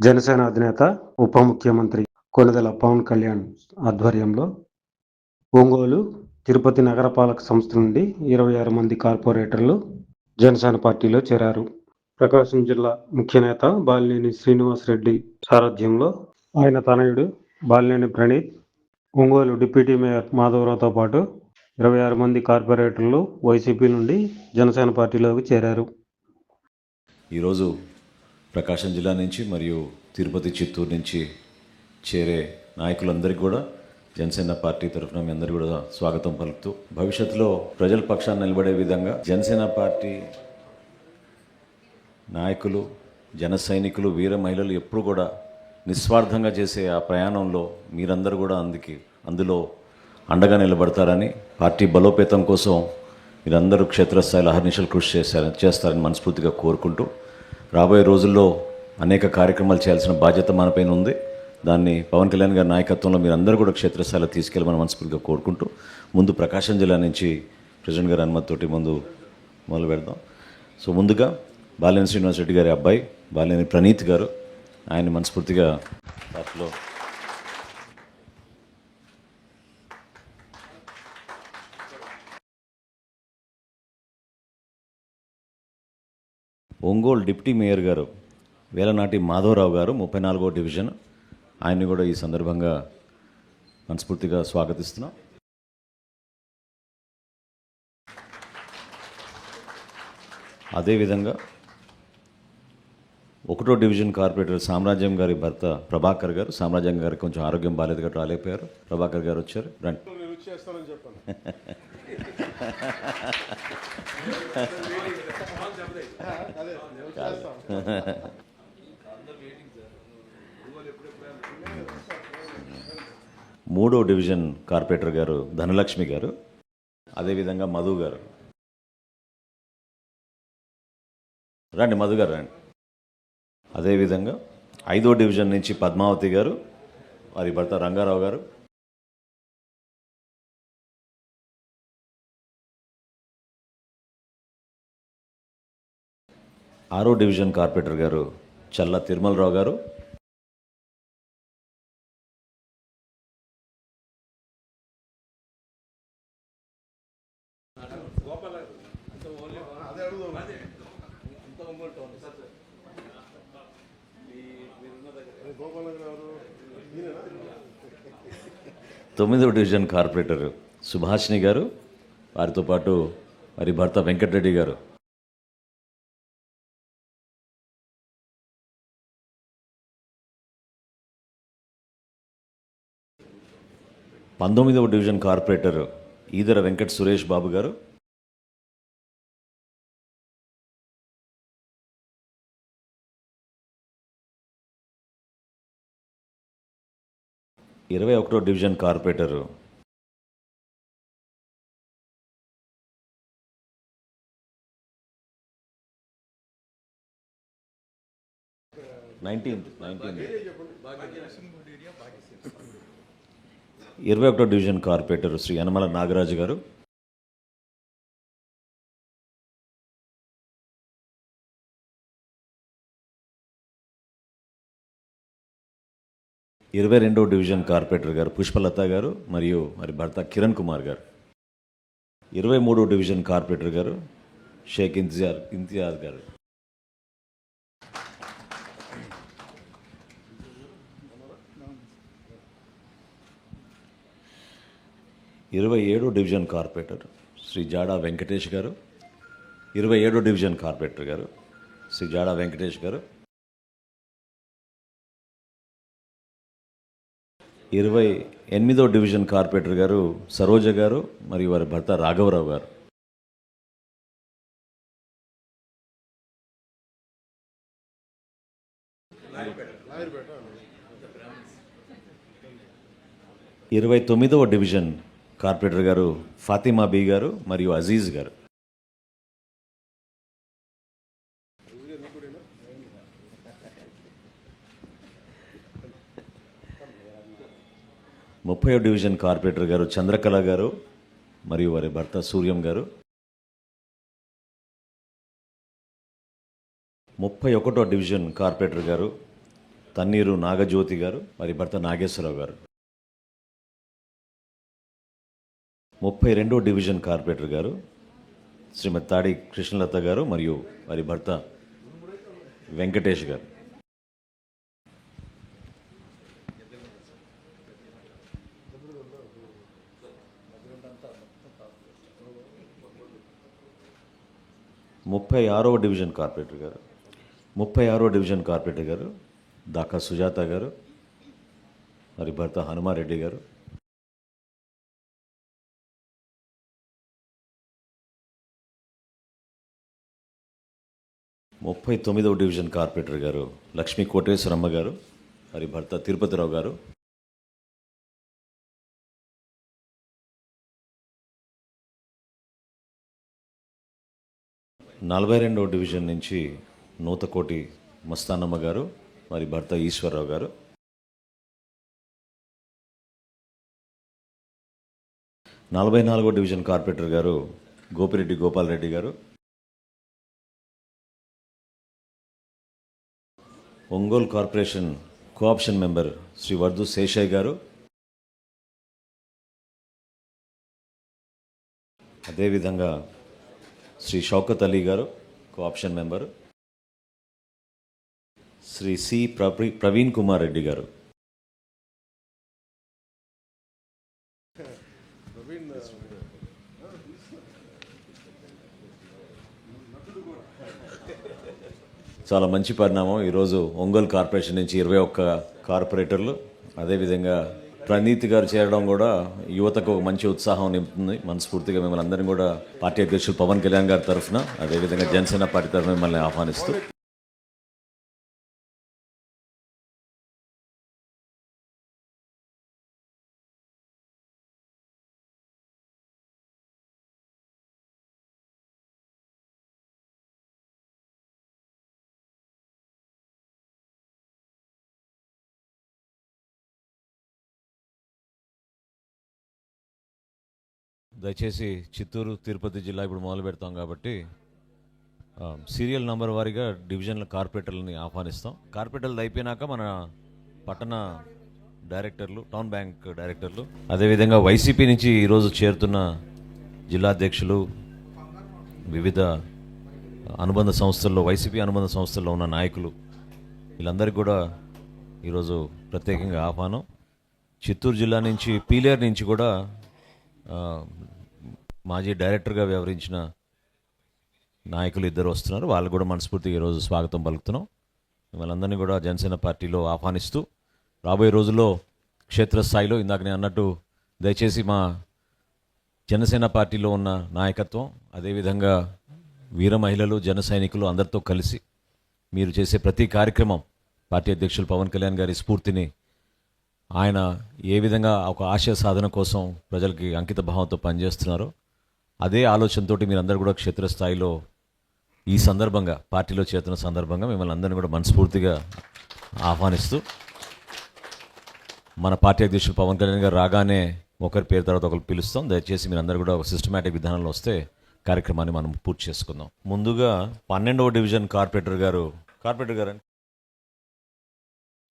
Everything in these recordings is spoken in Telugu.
జనసేన అధినేత, ఉప ముఖ్యమంత్రి కొణిదెల పవన్ కళ్యాణ్ ఆధ్వర్యంలో ఒంగోలు, తిరుపతి నగరపాలక సంస్థ నుండి 26 మంది కార్పొరేటర్లు జనసేన పార్టీలో చేరారు. ప్రకాశం జిల్లా ముఖ్య నేత బాలినేని శ్రీనివాసరెడ్డి సారథ్యంలో ఆయన తనయుడు బాలినేని ప్రణీత్, ఒంగోలు డిప్యూటీ మేయర్ మాధవరావుతో పాటు 26 మంది కార్పొరేటర్లు వైసీపీ నుండి జనసేన పార్టీలోకి చేరారు. ఈరోజు ప్రకాశం జిల్లా నుంచి మరియు తిరుపతి, చిత్తూరు నుంచి చేరే నాయకులందరికీ కూడా జనసేన పార్టీ తరఫున మీ అందరికీ కూడా స్వాగతం పలుకుతూ, భవిష్యత్తులో ప్రజల పక్షాన్ని నిలబడే విధంగా జనసేన పార్టీ నాయకులు, జన సైనికులు, వీర మహిళలు ఎప్పుడు కూడా నిస్వార్థంగా చేసే ఆ ప్రయాణంలో మీరందరూ కూడా అందులో అండగా నిలబడతారని, పార్టీ బలోపేతం కోసం మీరందరూ క్షేత్రస్థాయిలో అహర్నిశలు కృషి చేస్తారని మనస్ఫూర్తిగా కోరుకుంటూ, రాబోయే రోజుల్లో అనేక కార్యక్రమాలు చేయాల్సిన బాధ్యత మనపైన ఉంది. దాన్ని పవన్ కళ్యాణ్ గారి నాయకత్వంలో మీరందరూ కూడా క్షేత్రస్థాయిలో తీసుకెళ్ళమని మనస్ఫూర్తిగా కోరుకుంటూ, ముందు ప్రకాశం జిల్లా నుంచి ప్రెసిడెంట్ గారి అనుమతితోటి మొదలు పెడదాం. సో ముందుగా బాలినేని శ్రీనివాసరెడ్డి గారి అబ్బాయి బాలినేని ప్రణీత్ గారు, ఆయన మనస్ఫూర్తిగా పార్టీలో ఒంగోలు డిప్యూటీ మేయర్ గారు వేలనాటి మాధవరావు గారు 34వ డివిజన్, ఆయన్ని కూడా ఈ సందర్భంగా మనస్ఫూర్తిగా స్వాగతిస్తున్నాం. అదేవిధంగా 1వ డివిజన్ కార్పొరేటర్ సామ్రాజ్యం గారి భర్త ప్రభాకర్ గారు, సామ్రాజ్యం గారికి కొంచెం ఆరోగ్యం బాగాలేదు కాబట్టి రాలేకపోయారు. ప్రభాకర్ గారు వచ్చారు, రండి. మూడో డివిజన్ కార్పొరేటర్ గారు ధనలక్ష్మి గారు, అదేవిధంగా మధు గారు, రండి మధు గారు రండి. అదేవిధంగా 5వ డివిజన్ నుంచి పద్మావతి గారు, వారి భర్త రంగారావు గారు, ఆరో డివిజన్ కార్పొరేటర్ గారు చల్ల తిరుమలరావు గారు, 9వ డివిజన్ కార్పొరేటర్ సుభాషిణి గారు, వారితో పాటు వారి భర్త వెంకటరెడ్డి గారు, 19వ డివిజన్ కార్పొరేటర్ ఈదర వెంకట సురేష్ బాబు గారు, 21వ డివిజన్ కార్పొరేటర్ నైన్టీన్త్ 21వ డివిజన్ కార్పొరేటర్ శ్రీ యనమల నాగరాజు గారు, 22వ డివిజన్ కార్పొరేటర్ గారు పుష్పలత గారు మరియు వారి భర్త కిరణ్ కుమార్ గారు, 23వ డివిజన్ కార్పొరేటర్ గారు షేక్ ఇంతియాజ్ గారు, 27వ డివిజన్ కార్పొరేటర్ శ్రీ జాడా వెంకటేష్ గారు, 27వ డివిజన్ కార్పొరేటర్ గారు శ్రీ జాడా వెంకటేష్ గారు, 28వ డివిజన్ కార్పొరేటర్ గారు సరోజ గారు మరియు వారి భర్త రాఘవరావు గారు, 29వ డివిజన్ కార్పొరేటర్ గారు ఫాతిమా బీ గారు మరియు అజీజ్ గారు, 30వ డివిజన్ కార్పొరేటర్ గారు చంద్రకళ గారు మరియు వారి భర్త సూర్యం గారు, 31వ డివిజన్ కార్పొరేటర్ గారు తన్నీరు నాగజ్యోతి గారు, వారి భర్త నాగేశ్వరరావు గారు. 32వ డివిజన్ కార్పొరేటర్ గారు శ్రీమతి తాడి కృష్ణలత గారు మరియు వారి భర్త వెంకటేష్ గారు. ముప్పై ఆరవ డివిజన్ కార్పొరేటర్ గారు దాకా సుజాత గారు, వారి భర్త హనుమారెడ్డి గారు. 39వ డివిజన్ కార్పొరేటర్ గారు లక్ష్మీ కోటేశ్వరమ్మ గారు, వారి భర్త తిరుపతిరావు గారు. 42వ డివిజన్ నుంచి నూతకోటి మస్తానమ్మ గారు, వారి భర్త ఈశ్వరరావు గారు. 44వ డివిజన్ కార్పొరేటర్ గారు గోపిరెడ్డి గోపాలరెడ్డి గారు. Ongole corporation co-option member Shri Vardhu Seshaiah గారు. అదేవిధంగా శ్రీ షౌకత్ అలీ గారు co-option member. Shri C Praveen Kumar Reddy గారు. చాలా మంచి పరిణామం. ఈరోజు ఒంగోలు కార్పొరేషన్ నుంచి 21 కార్పొరేటర్లు, అదేవిధంగా ప్రణీత్ గారు చేరడం కూడా యువతకు ఒక మంచి ఉత్సాహం నింపుతుంది. మనస్ఫూర్తిగా మిమ్మల్ని అందరినీ కూడా పార్టీ అధ్యక్షులు పవన్ కళ్యాణ్ గారి తరఫున, అదేవిధంగా జనసేన పార్టీ తరఫున మిమ్మల్ని ఆహ్వానిస్తూ దయచేసి చిత్తూరు తిరుపతి జిల్లా ఇప్పుడు మొదలు పెడతాం కాబట్టి సీరియల్ నంబర్ వారీగా డివిజన్ల కార్పొరేటర్లని ఆహ్వానిస్తాం. కార్పొరేటర్లు అయిపోయినాక మన పట్టణ డైరెక్టర్లు, టౌన్ బ్యాంక్ డైరెక్టర్లు, అదేవిధంగా వైసీపీ నుంచి ఈరోజు చేరుతున్న జిల్లా అధ్యక్షులు, వివిధ అనుబంధ సంస్థల్లో, వైసీపీ అనుబంధ సంస్థల్లో ఉన్న నాయకులు, వీళ్ళందరికీ కూడా ఈరోజు ప్రత్యేకంగా ఆహ్వానం. చిత్తూరు జిల్లా నుంచి పీలేరు నుంచి కూడా మాజీ డైరెక్టర్గా వ్యవహరించిన నాయకులు 2 వస్తున్నారు. వాళ్ళు కూడా మనస్ఫూర్తిగా ఈరోజు స్వాగతం పలుకుతున్నాం. మిమ్మల్ని అందరినీ కూడా జనసేన పార్టీలో ఆహ్వానిస్తూ రాబోయే రోజుల్లో క్షేత్రస్థాయిలో ఇందాక నేను అన్నట్టు దయచేసి మా జనసేన పార్టీలో ఉన్న నాయకత్వం, అదేవిధంగా వీర మహిళలు, జన సైనికులు అందరితో కలిసి మీరు చేసే ప్రతి కార్యక్రమం పార్టీ అధ్యక్షులు పవన్ కళ్యాణ్ గారి స్ఫూర్తిని, ఆయన ఏ విధంగా ఒక ఆశయ సాధన కోసం ప్రజలకి అంకిత భావంతో పనిచేస్తున్నారో అదే ఆలోచనతో మీరందరూ కూడా క్షేత్రస్థాయిలో ఈ సందర్భంగా పార్టీలో చేరుతున్న సందర్భంగా మిమ్మల్ని అందరినీ కూడా మనస్ఫూర్తిగా ఆహ్వానిస్తూ, మన పార్టీ అధ్యక్షులు పవన్ కళ్యాణ్ గారు రాగానే ఒకరి పేరు తర్వాత ఒకరు పిలుస్తాం. దయచేసి మీరందరూ కూడా ఒక సిస్టమేటిక్ విధానంలో వస్తే కార్యక్రమాన్ని మనం పూర్తి చేసుకుందాం. ముందుగా 12వ డివిజన్ కార్పొరేటర్ గారు అండి,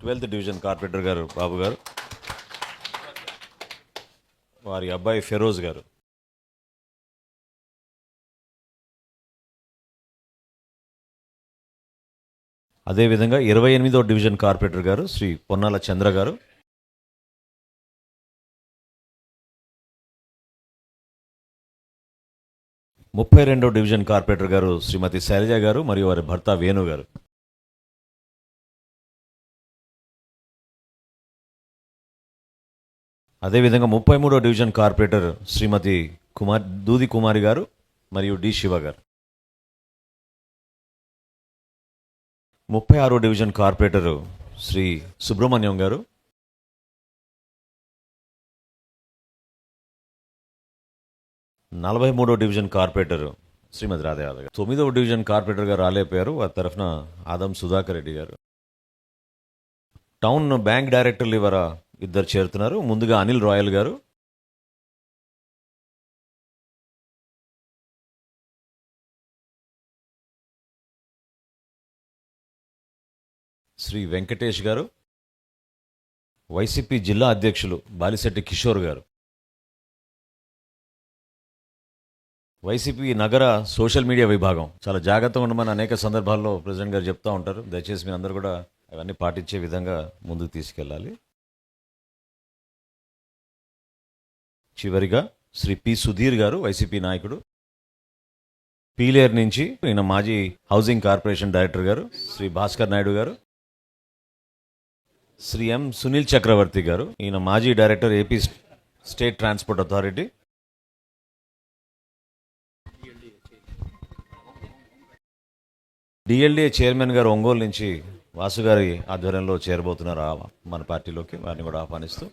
12th డివిజన్ కార్పొరేటర్ గారు బాబు గారు, వారి అబ్బాయి ఫెరోజ్ గారు. అదేవిధంగా 28వ డివిజన్ కార్పొరేటర్ గారు శ్రీ పొన్నాల చంద్ర గారు. ముప్పై 32వ డివిజన్ కార్పొరేటర్ గారు శ్రీమతి శైలజ గారు మరియు వారి భర్త వేణు గారు. అదేవిధంగా 33వ డివిజన్ కార్పొరేటర్ శ్రీమతి దూది కుమారి గారు మరియు డి శివ గారు. 36వ డివిజన్ కార్పొరేటర్ శ్రీ సుబ్రహ్మణ్యం గారు. 43వ డివిజన్ కార్పొరేటర్ శ్రీమతి రాధా యాదవ్ గారు. 9వ డివిజన్ కార్పొరేటర్ గారు రాలేపోయారు, వారి తరఫున ఆదం సుధాకర్ రెడ్డి గారు. టౌన్ బ్యాంక్ డైరెక్టర్లు ఇవాళ 2 చేరుతున్నారు. ముందుగా అనిల్ రాయల్ గారు, శ్రీ వెంకటేష్ గారు, వైసీపీ జిల్లా అధ్యక్షులు బాలిశెట్టి కిషోర్ గారు, వైసీపీ నగర సోషల్ మీడియా విభాగం చాలా జాగ్రత్తగా ఉండమని అనేక సందర్భాల్లో ప్రెసిడెంట్ గారు చెప్తూ ఉంటారు. దయచేసి మీ అందరూ కూడా అవన్నీ పాటించే విధంగా ముందుకు తీసుకెళ్ళాలి. చివరిగా శ్రీ పి సుధీర్ గారు, వైసీపీ నాయకుడు, పీలేరు నుంచి. ఈయన మాజీ హౌసింగ్ కార్పొరేషన్ డైరెక్టర్ గారు. శ్రీ భాస్కర్ నాయుడు గారు, శ్రీ ఎం సునీల్ చక్రవర్తి గారు, ఈయన మాజీ director AP state transport authority. DLDA chairman గారు ఒంగోలు నుంచి వాసు గారి ఆధ్వర్యంలో చేరబోతున్నారు మన పార్టీలోకి. వారిని కూడా ఆహ్వానిస్తూ